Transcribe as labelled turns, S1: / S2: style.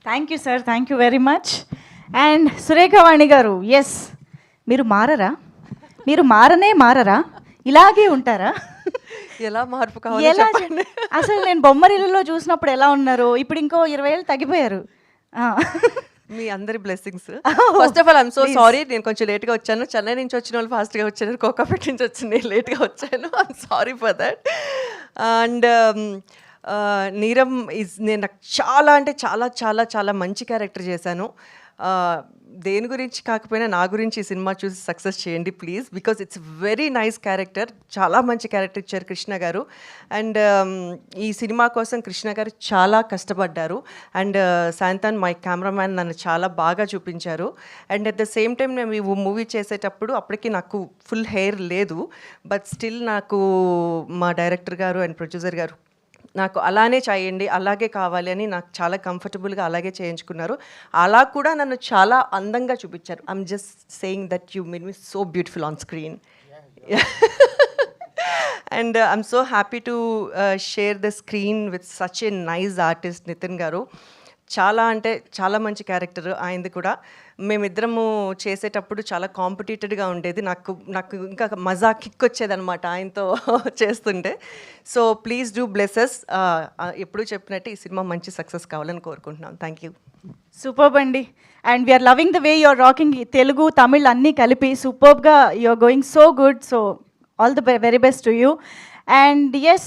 S1: Thank you sir, thank you very much. And Surekhavani గారు, yes, మీరు మారరా? మీరు మారరా? ఇలాగే ఉంటారా?
S2: ఎలా మార్పు కావాలి
S1: ఎలా
S2: చెప్పండి.
S1: అసలు నేను బొమ్మరిల్లులో చూసినప్పుడు ఎలా ఉన్నారు, ఇప్పుడు ఇంకో 20 ఏళ్ళు తగ్గిపోయారు.
S2: మీ అందరి blessings. First of all I'm so sorry, నేను కొంచెం లేట్గా వచ్చాను. చెన్నై నుంచి వచ్చిన వాళ్ళు ఫాస్ట్గా వచ్చారు, కోకాపేట నుంచి వచ్చి నేను లేట్గా వచ్చాను. I'm sorry for that. And నీరమ్ నేను నాకు చాలా అంటే చాలా చాలా చాలా మంచి క్యారెక్టర్ చేశాను. దేని గురించి కాకపోయినా నా గురించి ఈ సినిమా చూసి సక్సెస్ చేయండి please, because it's very nice character. చాలా మంచి క్యారెక్టర్ ఇచ్చారు కృష్ణ గారు. అండ్ ఈ సినిమా కోసం కృష్ణ గారు చాలా కష్టపడ్డారు. అండ్ శాంతాన్ మై కెమెరామ్యాన్ నన్ను చాలా బాగా చూపించారు. And at the same time నేను ఈ మూవీ చేసేటప్పుడు అప్పటికి నాకు ఫుల్ హెయిర్ లేదు, బట్ స్టిల్ నాకు మా డైరెక్టర్ గారు అండ్ ప్రొడ్యూసర్ గారు నాకు అలానే చేయండి, అలాగే కావాలి అని నాకు చాలా కంఫర్టబుల్గా అలాగే చేయించుకున్నారు. అలా కూడా నన్ను చాలా అందంగా చూపించారు. I'm just saying that you made me so beautiful on screen. And I'm so happy to share the screen with such a nice artist Nitin garu. చాలా అంటే చాలా మంచి క్యారెక్టర్ ఆయనది కూడా. మేమిద్దరము చేసేటప్పుడు చాలా కాంపిటేటెడ్గా ఉండేది. నాకు ఇంకా మజా కిక్ వచ్చేదనమాట ఆయనతో చేస్తుంటే. So please do blesses. ఎప్పుడు చెప్పినట్టు ఈ సినిమా మంచి సక్సెస్ కావాలని కోరుకుంటున్నాం. Thank you.
S1: సూపర్బ్ అండి. And we're loving the way you're rocking. Telugu Tamil అన్నీ కలిపి సూపర్బ్గా you're going so good. So all the very best to you. And yes,